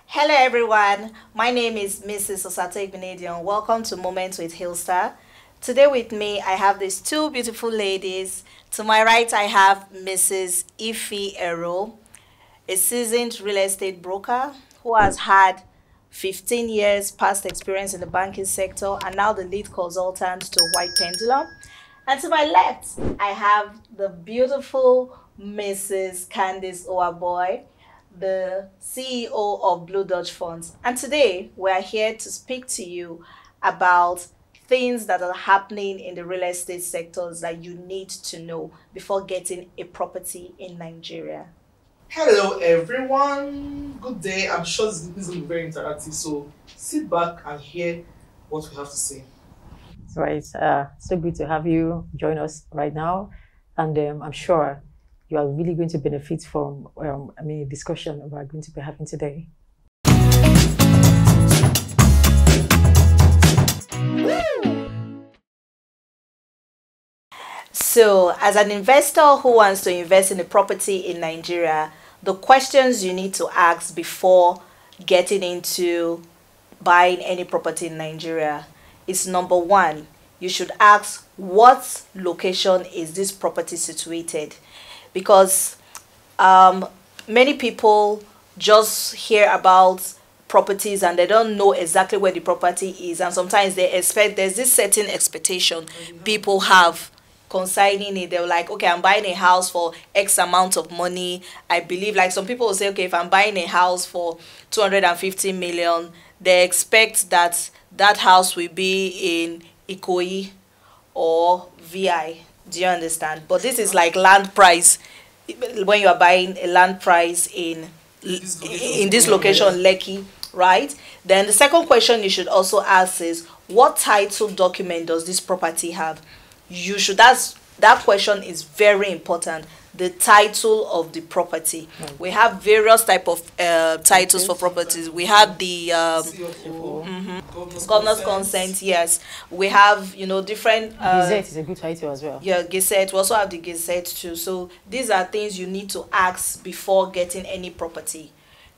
Hello everyone, my name is Mrs. Osate. Welcome to Moments with Hillstar. Today with me I have these two beautiful ladies. To my right I have Mrs. Ife Ero, a seasoned real estate broker who has had 15 years past experience in the banking sector and now the lead consultant to White Pendulum. And to my left, I have the beautiful Mrs. Candice Owaboy, the CEO of Blue Dodge Funds. And today, we're here to speak to you about things that are happening in the real estate sectors that you need to know before getting a property in Nigeria. Hello everyone, good day. I'm sure this is going to be very interactive, so sit back and hear what we have to say. Right, so good to have you join us right now, and I'm sure you are really going to benefit from the discussion we're going to be having today. So, as an investor who wants to invest in a property in Nigeria, the questions you need to ask before getting into buying any property in Nigeria is number one, you should ask what location is this property situated, because many people just hear about properties and they don't know exactly where the property is, and sometimes they expect there's this certain expectation people have concerning it. They're like, okay, I'm buying a house for X amount of money. I believe, like, some people will say, okay, if I'm buying a house for 250 million, they expect that that house will be in Ikoyi or VI. Do you understand? But this is like land price. When you are buying a land price in this location, Lekki, right? Then the second question you should also ask is, what title document does this property have? You should ask that question. Is very important. The title of the property. We have various type of titles for properties. We have the governor's consent. Yes, we have, different. Gazette is a good title as well. Yeah, Gazette. We also have the Gazette too. So these are things you need to ask before getting any property.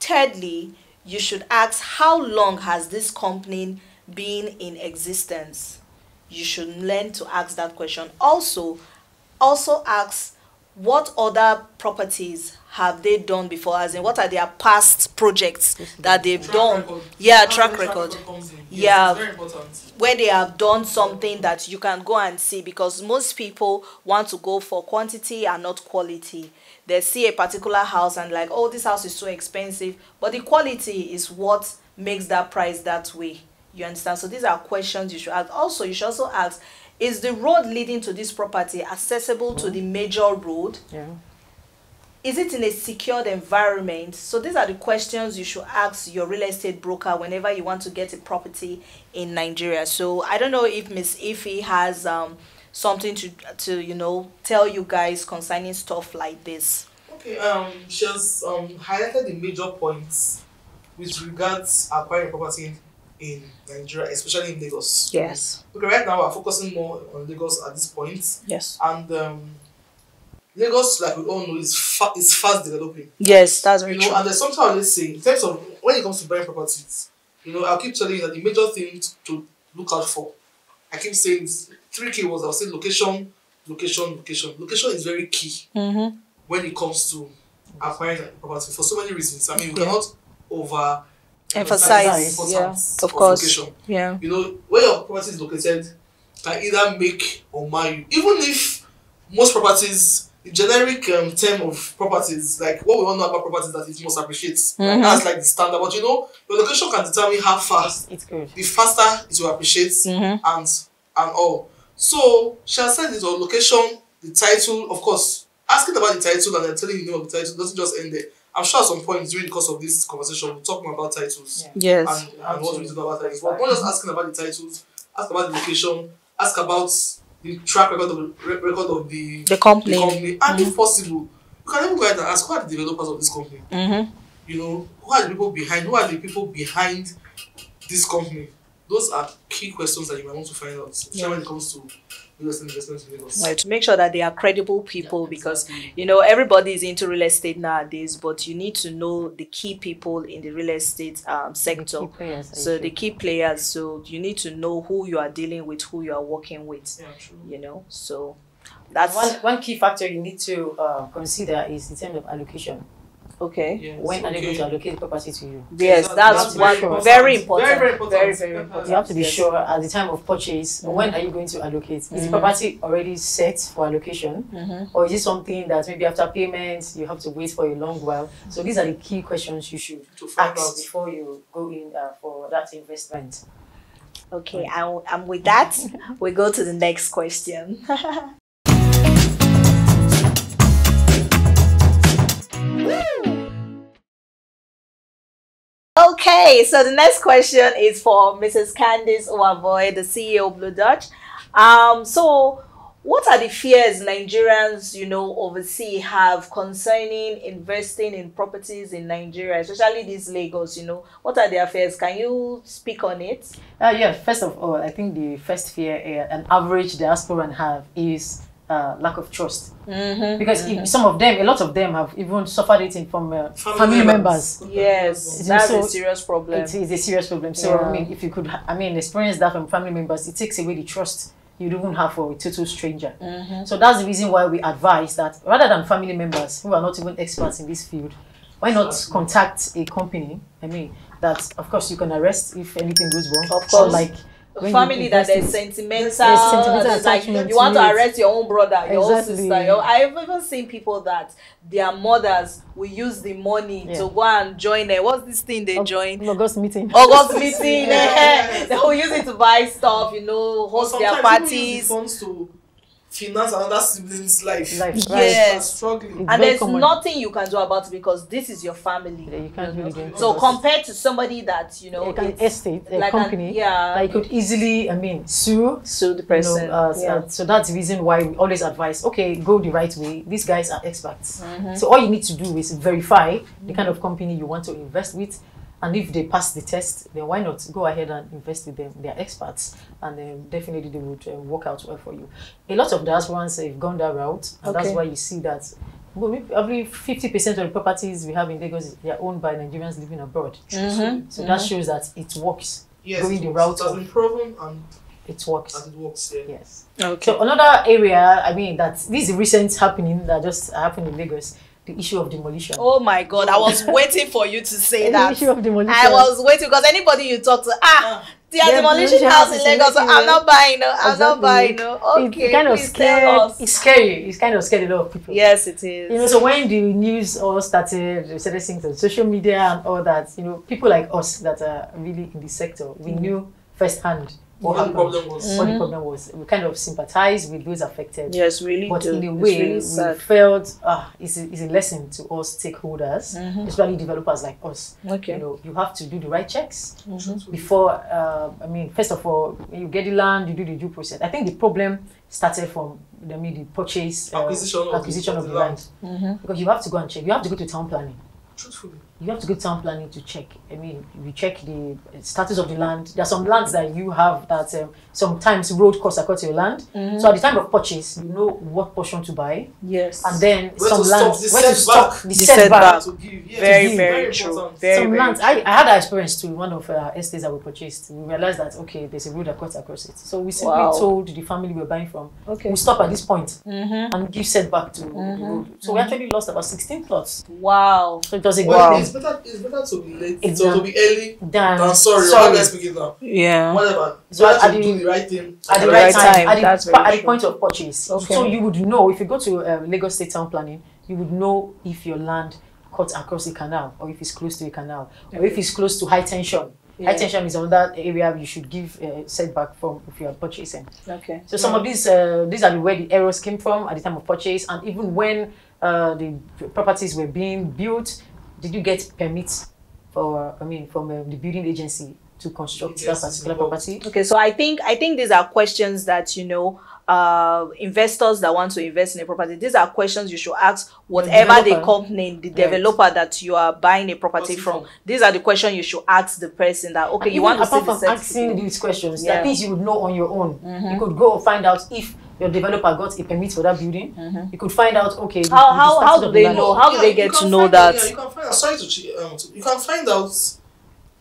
Thirdly, you should ask, how long has this company been in existence? You should learn to ask that question. Also ask, what other properties have they done before, as in what are their past projects that they've done. Yeah, track record. Yeah, very important. Where they have done something that you can go and see, because most people want to go for quantity and not quality. They see a particular house and like, oh, this house is so expensive, but the quality is what makes that price that way. You understand? So these are questions you should ask. Also, you should also ask, is the road leading to this property accessible to the major road? Yeah. Is it in a secured environment? So these are the questions you should ask your real estate broker whenever you want to get a property in Nigeria. So I don't know if Miss Ife has something to tell you guys concerning stuff like this. Okay, she has highlighted the major points with regards acquiring property in Nigeria, especially in Lagos. Yes. Okay, right now we're focusing more on Lagos at this point. Yes. And Lagos, like we all know, is fast developing. Yes, that's very true. And there's something I always say in terms of when it comes to buying properties. I'll keep telling you that the major thing to look out for, I keep saying, is 3 keywords. I'll say location, location, location. Location is very key when it comes to acquiring a property for so many reasons. I mean, we cannot emphasize, of course. Location. Yeah. Where your property is located can either make or mar you. Even if most properties, the generic term of properties, like what we all know about properties, that it must appreciate. That's like the standard. But your location can determine how fast it's good. The faster it will appreciate and all. So she has said it on location, the title, of course. Asking about the title and then telling you the name of the title doesn't just end there. I'm sure at some point during the course of this conversation we'll talk more about titles. Yeah. Yes. And what we need to know about titles. But not just asking about the titles, ask about the location, ask about the track record of the company. And if possible, you can even go ahead and ask, who are the developers of this company? Who are the people behind this company? those are key questions that you might want to find out, especially when it comes to real estate investments in Lagos. Right, to make sure that they are credible people, because exactly. you know everybody is into real estate nowadays, but you need to know the key people in the real estate sector. The key players. So you need to know who you are dealing with, who you are working with. Yeah, true. You know, so that's one key factor you need to consider is in terms of allocation. okay. Yes, When are they going to allocate property to you? Yes, that's one very important. Very important. Very important. You have to be sure at the time of purchase, when are you going to allocate? Is the property already set for allocation? Or is it something that maybe after payment, you have to wait for a long while? So these are the key questions you should ask before you go in for that investment. Okay, and with that, we go to the next question. Okay, so the next question is for Mrs. Candice Owaboy, the CEO of Blue Dutch. So what are the fears Nigerians, you know, overseas have concerning investing in properties in Nigeria, especially this Lagos, you know? What are their fears? Can you speak on it? Yeah, first of all, I think the first fear an average diasporan have is lack of trust. Because some of them, a lot of them have even suffered it from family members. Yes, that's a serious problem. It is a serious problem. So, I mean, if you could, experience that from family members, it takes away the trust you don't have for a total stranger. So that's the reason why we advise that rather than family members who are not even experts in this field, why not contact a company, that of course you can arrest if anything goes wrong. Of course. Like family that there's sentimental like you want to arrest your own brother, your own sister. I've even seen people that their mothers will use the money to go and join what's this thing they join? August meeting. They will use it to buy stuff, you know, host their parties. Funds to finance another sibling's life. Yes, struggling. And there's nothing you can do about it because this is your family. You can't really do. So compared to somebody that, you know, an estate, a like company, that could easily, sue the person. So that's the reason why we always advise, okay, go the right way. These guys are experts. So all you need to do is verify the kind of company you want to invest with. And if they pass the test, then why not go ahead and invest with them? They are experts, and then definitely they would work out well for you. A lot of diasporans have gone that route, and that's why you see that probably 50% of the properties we have in Lagos, they are owned by Nigerians living abroad. So that shows that it works. Yes, going the route. It has been proven and it works. And it works, yeah. Yes. Okay. So another area, that this is a recent happening that just happened in Lagos. The issue of demolition. Oh my God, I was waiting for you to say that. The issue of demolition. I was waiting because anybody you talk to, they are demolishing house in Lagos, so I'm not buying, I'm not buying. Okay, it's kind of scared. It's scary. It's kind of scared a lot of people. Yes, it is. So when the news all started things on social media and all that, people like us that are really in the sector, we knew firsthand what the problem was. We kind of sympathize with those affected. Yes, really. But in a way, we felt it's a lesson to all stakeholders, especially developers like us. Okay. You have to do the right checks before. First of all, you get the land, you do the due process. I think the problem started from the purchase acquisition of the land, because you have to go and check. You have to go to town planning. Truthfully. You have to go to town planning to check. You check the status of the land. There are some lands that you have that sometimes road cuts across your land. So at the time of purchase, you know what portion to buy. Yes. And then where some lands, where to stop the setback. To give. Yeah, Very true. Some lands, I had that experience too. One of estates that we purchased, we realized that there's a road that cuts across it. So we simply told the family we were buying from, we'll stop at this point and give setback to the road. So we actually lost about 16 plots. Wow. So it was a it's better to be late, to be early than sorry. Let's speak it now. Yeah. Whatever. So at do the right thing at the right time. At the point of purchase. Okay. So you would know, if you go to Lagos State Town Planning, you would know if your land cuts across a canal, or if it's close to a canal, or if it's close to high tension. Yeah. High tension is another area you should give setback from if you are purchasing. Okay. So some of these are where the errors came from at the time of purchase, and even when the properties were being built. Did you get permits from the building agency to construct that particular property? Okay, so I think these are questions that investors that want to invest in a property, these are questions you should ask whatever the company, the developer that you are buying a property from. These are the questions you should ask the person that, okay, and you want to see apart from asking these questions, there are things you would know on your own. You could go find out if your developer got a permit for that building. You could find out, okay, how do they know? How do they get to know that? You can find out. You can find out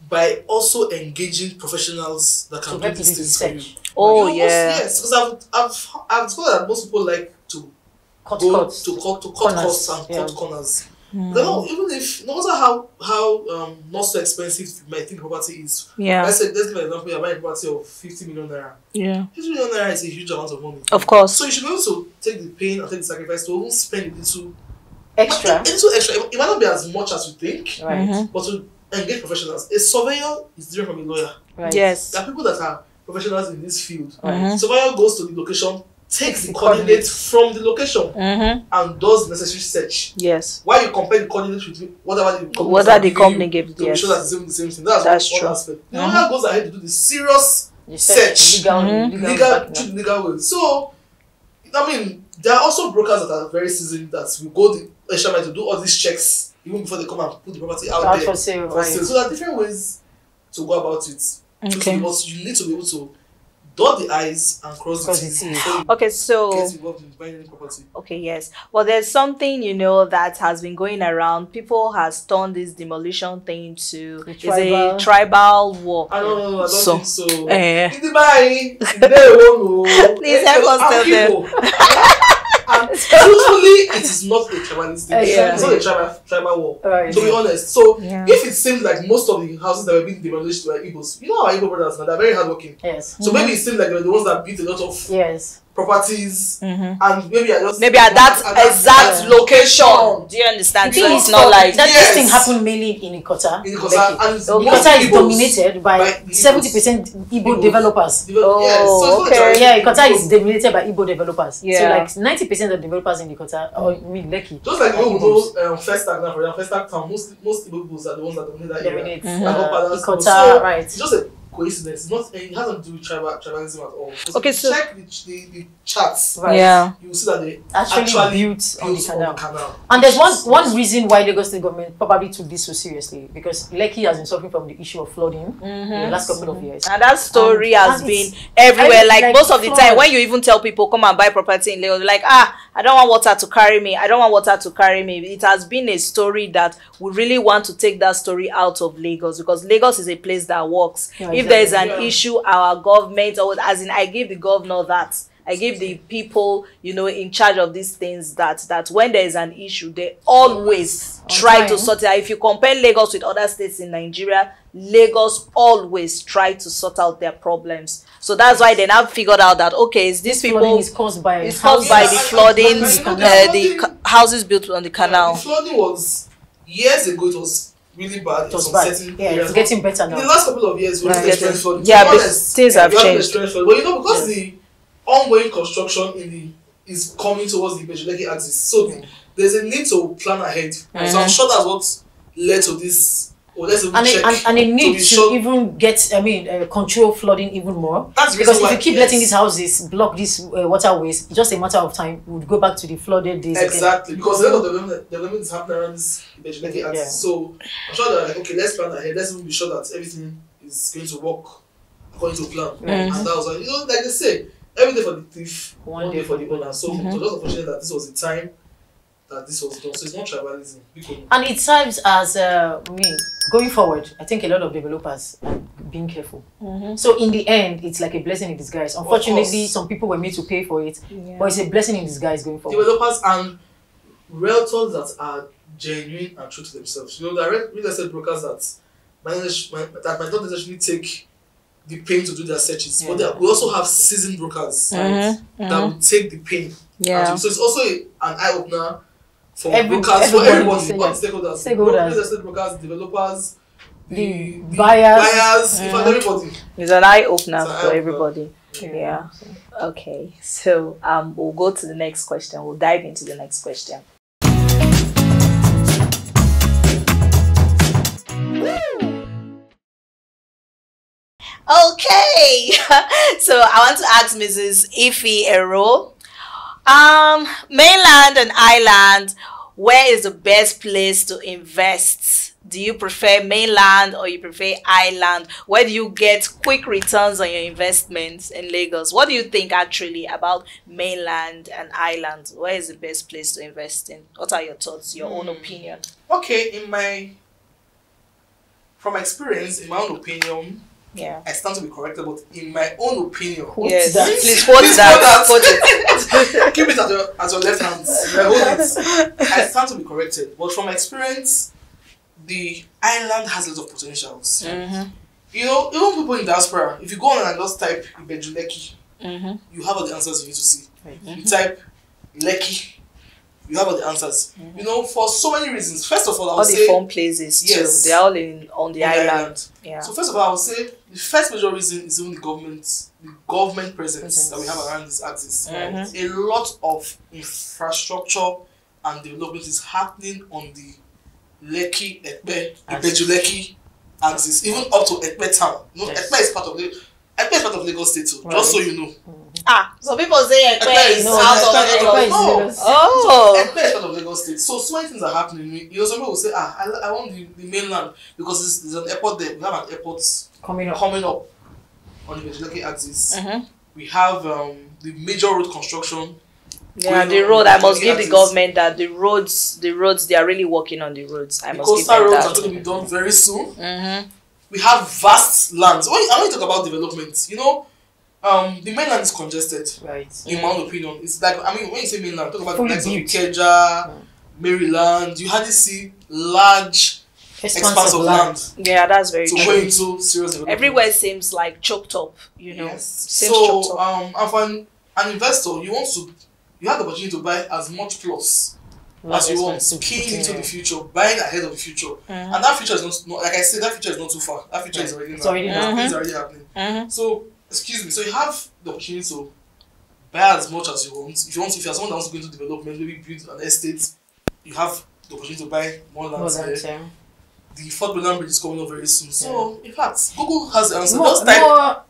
by also engaging professionals that can do these things for you. Oh, yes, because I've thought that most people like to cut costs and cut corners. Even if no matter how not so expensive you might think property is. I said, let's give an example. You're buying a property of 50 million naira. 50 million naira is a huge amount of money. Of course. So you should be able to take the pain and take the sacrifice to even spend a little extra. It might not be as much as you think, but to engage professionals. A surveyor is different from a lawyer. Yes. There are people that are professionals in this field. Surveyor goes to the location, takes the coordinates from the location, and does the necessary search. Yes. Why you compare the coordinates with whatever the company gives, to be sure that it's the same thing. That's true. one aspect. The lawyer goes ahead to do the serious search, legal way. So, I mean, there are also brokers that are very seasoned that will go the extra mile to do all these checks even before they come and put the property out there for sale. So there are different ways to go about it. Okay. Because you need to be able to dot the I's and cross the T's. Okay, so get involved in buying any property. Okay, yes. Well, there's something that has been going around. People has turned this demolition thing to a tribal war. I don't think so. Please help us tell them. And truthfully, it is not a tribalistic. It's not a tribal war. To be honest. So if it seems like most of the houses that were being demolished were Igbos, you know our Igbo brothers now, they're very hardworking. So maybe it seems like they were the ones that built a lot of properties, and maybe at that exact location. Do you understand? So it's not like that. This thing happened mainly in Ikota. And Ikota is dominated by 70% Igbo developers. Ikota is dominated by Igbo developers. So like 90% of developers in Ikota, Lekki. Just like you know, Festac now, for example, Festac town, most Igbo people are the ones that dominate that area. Ikota, right? It's just a coincidence. It hasn't to do with tribalism at all. Okay, so check the charts. You will see that they actually built on the canal. And there's one reason why Lagos State government probably took this so seriously, because Lekki has been suffering from the issue of flooding in the last couple of years. And that story has been everywhere. Like most of the time, when you even tell people come and buy property in Lagos, they're like, I don't want water to carry me. I don't want water to carry me. It has been a story that we really want to take that story out of Lagos, because Lagos is a place that works. If there is an issue, our government, or as in I give the governor that, I give the people, in charge of these things that when there is an issue, they always try to sort it out. If you compare Lagos with other states in Nigeria, Lagos always try to sort out their problems. So that's why they now figured out that, okay, these people is caused by the flooding, the houses built on the canal. The flooding was years ago. It was really bad. It was bad. It's getting better now. In the last couple of years, we've experienced flooding. But things have changed. But because the ongoing construction is coming towards the Bejuleki axis, so there's a need to plan ahead. So I'm sure that's what led to this. And a need to even get, control flooding even more. That's because if you keep letting these houses block these waterways, it's just a matter of time. We'll go back to the flooded days. Exactly, because a lot of the development is happening around this Bejuleki axis. So I'm sure they're like, okay, let's plan ahead. Let's be sure that everything is going to work according to plan. And that was like they say, every day for the thief, one day for the owner. So it was just unfortunate that this was the time that this was done. So it's not tribalism. And it serves as going forward, I think a lot of developers are being careful. So in the end, it's like a blessing in disguise. Unfortunately, some people were made to pay for it, but it's a blessing in disguise going forward. Developers and realtors that are genuine and true to themselves. There are real estate brokers that might not necessarily take the pain to do their searches, but we also have seasoned brokers that will take the pain. So it's also an eye-opener for brokers, for everybody, all stakeholders. Real estate brokers, developers, the buyers, in fact, everybody. It's an eye-opener for everybody. Okay, so we'll go to the next question. We'll dive into the next question. Okay. So I want to ask Mrs. Ife Ero. Mainland and island, where is the best place to invest? Do you prefer mainland or you prefer island? Where do you get quick returns on your investments in Lagos? What do you think actually about mainland and island? Where is the best place to invest in? What are your thoughts, your own opinion? Okay, from experience, in my own opinion, Yeah. I stand to be corrected, but in my own opinion, Yes. that? Please quote that. Quote it. keep it at your left hand. Hold it. I stand to be corrected, but from experience, the island has lots of potentials. You know, even people in diaspora, if you go on and just type Ibejuleki, you have all the answers you need to see. You type Lekki, you have all the answers. You know, for so many reasons. First of all, I would say all the fun places too. yes, They're all on the island. Yeah. So first of all, I would say the first major reason is even the government presence that we have around this axis. A lot of infrastructure and development is happening on the Lekki, Ekpe, Ibejuleki axis, even up to Ekpe town. No, Ekpe is part of Lagos State too. Right. Just so you know. So people say Ekpe is out of Lagos. No. Oh. Ekpe is part of Lagos State. So many things are happening. You know, some people will say, I want the mainland because there's an airport there. We have an airport coming up on the Ibejuleki axis. We have the major road construction. Yeah, the road. I must give the government that the roads. They are really working on the roads. I must give them coastal roads that. are going to be done very soon. We have vast lands. When you talk about development, you know, the mainland is congested. Right. In my own opinion, it's like when you say mainland, talk about the Fully likes of built. Ikeja, Maryland. You hardly see large expanse of land Yeah, that's very to true. go into serious development. Everywhere seems like choked up. You know. Yes. Seems choked So up. and for an investor, you have the opportunity to buy as much plots as you want, keying into the future, buying ahead of the future. And that future is not like I said, that future is not too far. That future is already now. Things are already happening. So, excuse me. So you have the opportunity to buy as much as you want. If you are someone that wants to go into development, maybe build an estate, you have the opportunity to buy more land there. The Fort Bernard Bridge is coming up very soon. So, in fact, Google has the answer. More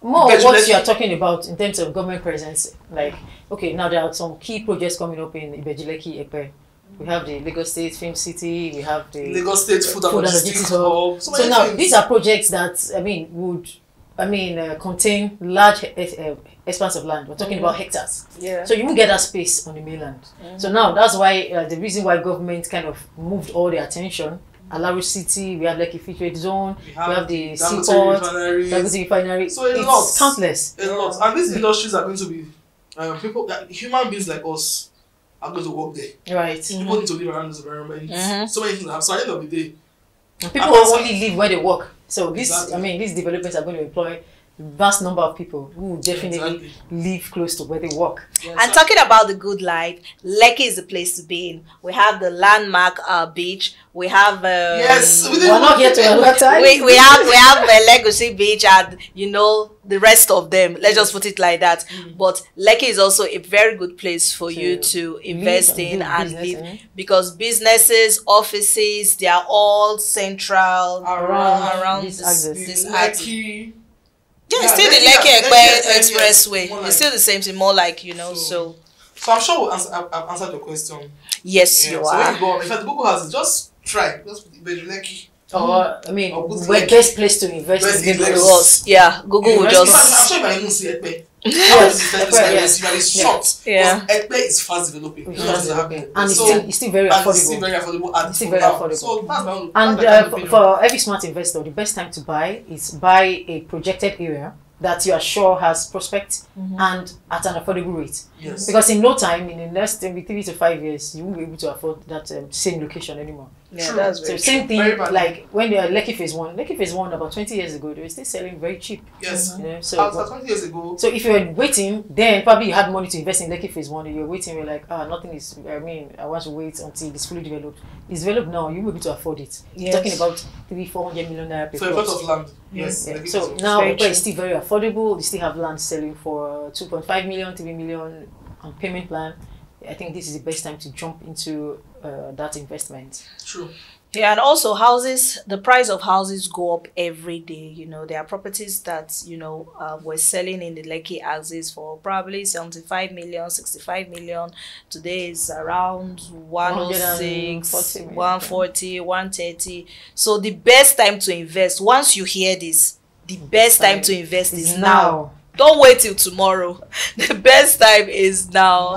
what you are talking about in terms of government presence. Like, okay, now there are some key projects coming up in Ibejuleki, Ekpe. We have the Lagos State Film City. We have the Lagos State Food and Logistics Hub. So now these are projects that would contain large expanse of land. We're talking about hectares. Yeah. So you won't get that space on the mainland. So now that's why the reason why government kind of moved all the attention. Alaro City, we have Lekki Free Trade Zone, we have the seaport, Dangote Refinery. So it's countless. A lot. And these industries are going to be human beings like us are going to work there. Right. People need to live around this environment. So many things happen. So at the end of the day, people only live where they work. So these developers are going to employ a vast number of people who will definitely live close to where they work. Yes, and talking about the good life, Lekki is the place to be in. We have the landmark beach. We have we're not here to advertise. We have Legacy Beach and the rest of them. Let's just put it like that. But Lekki is also a very good place for you to invest in and live because businesses, offices, they are all central around this axis. Yeah, it's still the Lekki Expressway. It's still the same thing, more like, so I'm sure I've answered your question. Yes, you are. So when you go on, in fact, Google has it, just try. Just put Lekki. Where best place to invest in Lagos. Yeah, Google will just... I'm sure if I even see Ekpe. Shocked. Yeah. Ekpe is fast developing. And it's still very affordable. It's still very affordable. So and for every smart investor, the best time to buy is buy a projected area that you are sure has prospect and at an affordable rate. Yes. Because in no time, in the next 3 to 5 years, you won't be able to afford that same location anymore. Yeah, true. That's very same thing, like when they are Lekki Phase 1 about 20 years ago, they were still selling very cheap. Yes. So after 20 years ago. So if you were waiting, then probably you had money to invest in Lekki Phase 1, and you're waiting, you're like, nothing is, I want to wait until it's fully developed. It's developed now, you will be able to afford it. Yes. Talking about 300-400 million naira per plot. For a plot of land. Yes. Yeah. So now it's still very affordable. They still have land selling for 2.5 million, 3 million on payment plan. I think this is the best time to jump into that investment. True. Yeah, and also houses, the price of houses go up every day. You know, there are properties that, were selling in the Lekki axis for probably 75 million, 65 million. Today is around 106, 140 million. 140, 130. So the best time to invest, once you hear this, the best time to invest is now. Don't wait till tomorrow. The best time is now.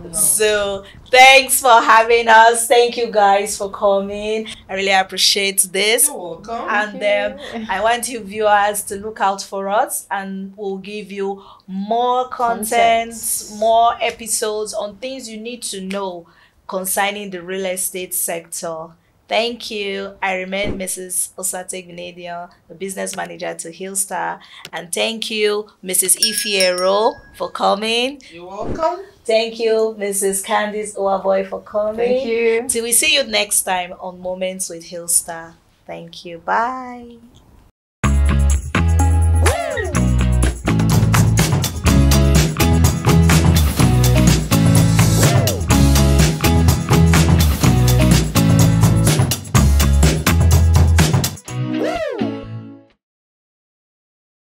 Now. So thanks for having us. Thank you guys for coming. I really appreciate this. You're welcome. And I want you viewers to look out for us, and we'll give you more content, more episodes on things you need to know concerning the real estate sector. Thank you. I remain Mrs. Osate Gnadian, the business manager to Hillstar. And thank you, Mrs. Ifiero, for coming. You're welcome. Thank you, Mrs. Candice Owaboy, for coming. Thank you. Till we see you next time on Moments with Hillstar. Thank you. Bye.